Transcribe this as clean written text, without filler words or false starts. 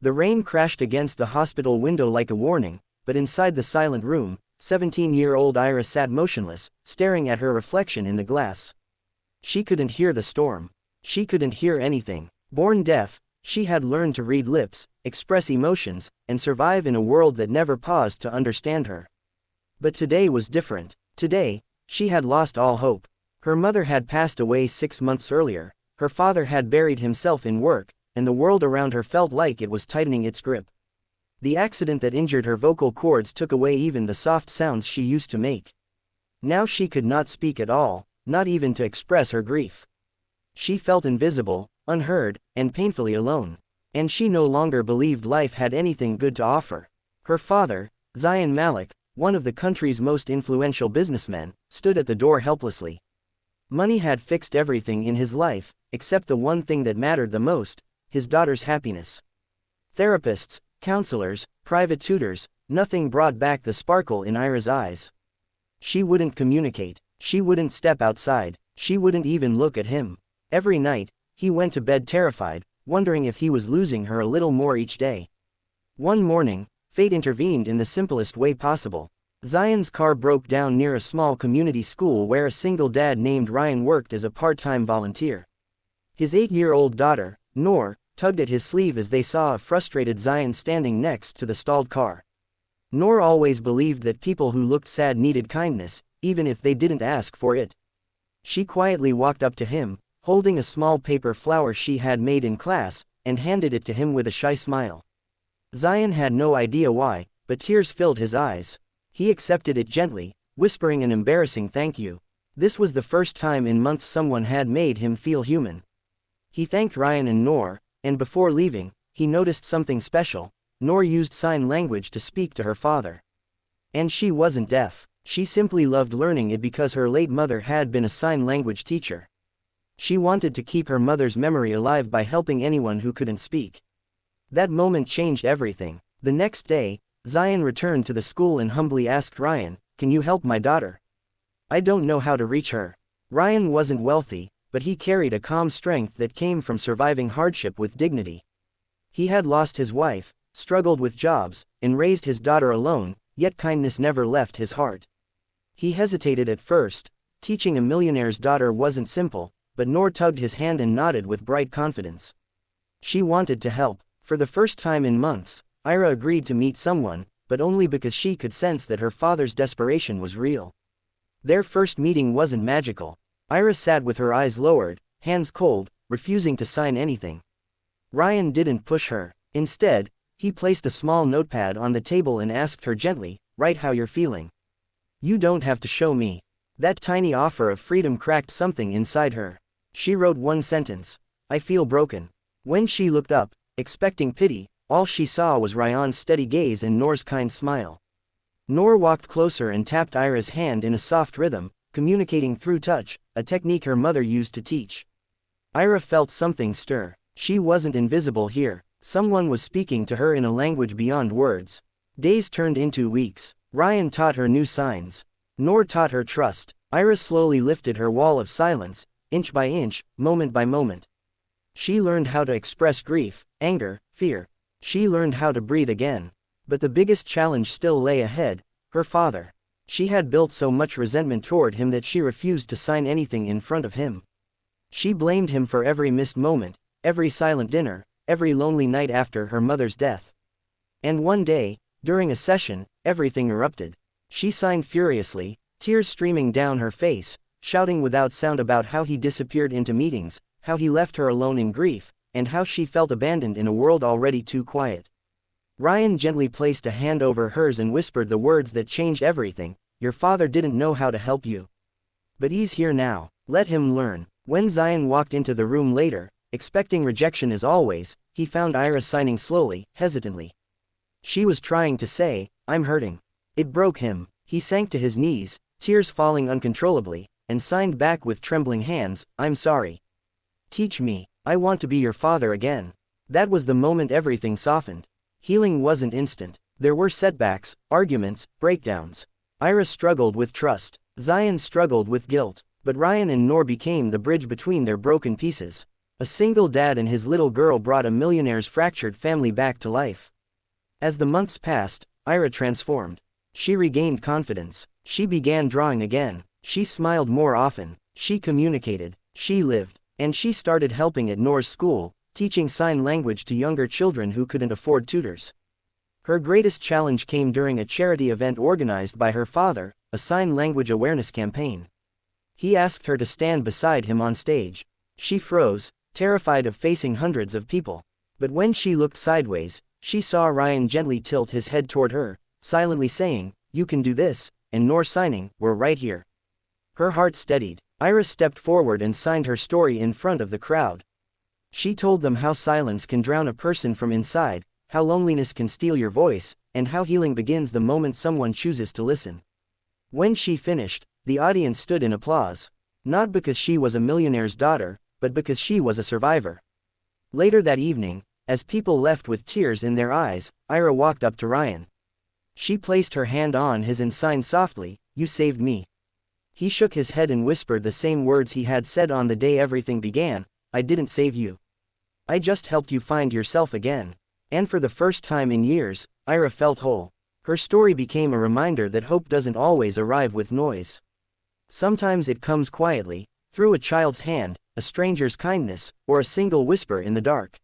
The rain crashed against the hospital window like a warning, but inside the silent room, 17-year-old Ira sat motionless, staring at her reflection in the glass. She couldn't hear the storm. She couldn't hear anything. Born deaf, she had learned to read lips, express emotions, and survive in a world that never paused to understand her. But today was different. Today, she had lost all hope. Her mother had passed away 6 months earlier, her father had buried himself in work, and the world around her felt like it was tightening its grip. The accident that injured her vocal cords took away even the soft sounds she used to make. Now she could not speak at all, not even to express her grief. She felt invisible, unheard, and painfully alone. And she no longer believed life had anything good to offer. Her father, Zayn Malik, one of the country's most influential businessmen, stood at the door helplessly. Money had fixed everything in his life, except the one thing that mattered the most, his daughter's happiness. Therapists, counselors, private tutors, nothing brought back the sparkle in Ira's eyes. She wouldn't communicate, she wouldn't step outside, she wouldn't even look at him. Every night, he went to bed terrified, wondering if he was losing her a little more each day. One morning, fate intervened in the simplest way possible. Zayn's car broke down near a small community school where a single dad named Ryan worked as a part-time volunteer. His 8-year-old daughter, Noor, tugged at his sleeve as they saw a frustrated Zayn standing next to the stalled car. Noor always believed that people who looked sad needed kindness, even if they didn't ask for it. She quietly walked up to him, holding a small paper flower she had made in class, and handed it to him with a shy smile. Zayn had no idea why, but tears filled his eyes. He accepted it gently, whispering an embarrassing thank you. This was the first time in months someone had made him feel human. He thanked Ryan and Noor, and before leaving, he noticed something special. Noor used sign language to speak to her father. And she wasn't deaf. She simply loved learning it because her late mother had been a sign language teacher. She wanted to keep her mother's memory alive by helping anyone who couldn't speak. That moment changed everything. The next day, Zayn returned to the school and humbly asked Ryan, "Can you help my daughter? I don't know how to reach her." Ryan wasn't wealthy, but he carried a calm strength that came from surviving hardship with dignity. He had lost his wife, struggled with jobs, and raised his daughter alone, yet kindness never left his heart. He hesitated at first. Teaching a millionaire's daughter wasn't simple, but Noor tugged his hand and nodded with bright confidence. She wanted to help. For the first time in months, Ira agreed to meet someone, but only because she could sense that her father's desperation was real. Their first meeting wasn't magical. Ira sat with her eyes lowered, hands cold, refusing to sign anything. Ryan didn't push her. Instead, he placed a small notepad on the table and asked her gently, "Write how you're feeling. You don't have to show me." That tiny offer of freedom cracked something inside her. She wrote one sentence, "I feel broken." When she looked up, expecting pity, all she saw was Ryan's steady gaze and Noor's kind smile. Noor walked closer and tapped Ira's hand in a soft rhythm, communicating through touch, a technique her mother used to teach. Ira felt something stir. She wasn't invisible here. Someone was speaking to her in a language beyond words. Days turned into weeks. Ryan taught her new signs. Noor taught her trust. Ira slowly lifted her wall of silence, inch by inch, moment by moment. She learned how to express grief, anger, fear. She learned how to breathe again. But the biggest challenge still lay ahead, her father. She had built so much resentment toward him that she refused to sign anything in front of him. She blamed him for every missed moment, every silent dinner, every lonely night after her mother's death. And one day, during a session, everything erupted. She signed furiously, tears streaming down her face, shouting without sound about how he disappeared into meetings, how he left her alone in grief, and how she felt abandoned in a world already too quiet. Ryan gently placed a hand over hers and whispered the words that changed everything, "Your father didn't know how to help you. But he's here now. Let him learn." When Zayn walked into the room later, expecting rejection as always, he found Ira signing slowly, hesitantly. She was trying to say, "I'm hurting." It broke him. He sank to his knees, tears falling uncontrollably, and signed back with trembling hands, "I'm sorry. Teach me. I want to be your father again." That was the moment everything softened. Healing wasn't instant. There were setbacks, arguments, breakdowns. Ira struggled with trust. Zayn struggled with guilt. But Ryan and Noor became the bridge between their broken pieces. A single dad and his little girl brought a millionaire's fractured family back to life. As the months passed, Ira transformed. She regained confidence. She began drawing again. She smiled more often. She communicated. She lived. And she started helping at Noor's school, teaching sign language to younger children who couldn't afford tutors. Her greatest challenge came during a charity event organized by her father, a sign language awareness campaign. He asked her to stand beside him on stage. She froze, terrified of facing hundreds of people. But when she looked sideways, she saw Ryan gently tilt his head toward her, silently saying, "You can do this," and Noor signing, "We're right here." Her heart steadied. Ira stepped forward and signed her story in front of the crowd. She told them how silence can drown a person from inside, how loneliness can steal your voice, and how healing begins the moment someone chooses to listen. When she finished, the audience stood in applause. Not because she was a millionaire's daughter, but because she was a survivor. Later that evening, as people left with tears in their eyes, Ira walked up to Ryan. She placed her hand on his and signed softly, "You saved me." He shook his head and whispered the same words he had said on the day everything began, "I didn't save you. I just helped you find yourself again." And for the first time in years, Ira felt whole. Her story became a reminder that hope doesn't always arrive with noise. Sometimes it comes quietly, through a child's hand, a stranger's kindness, or a single whisper in the dark.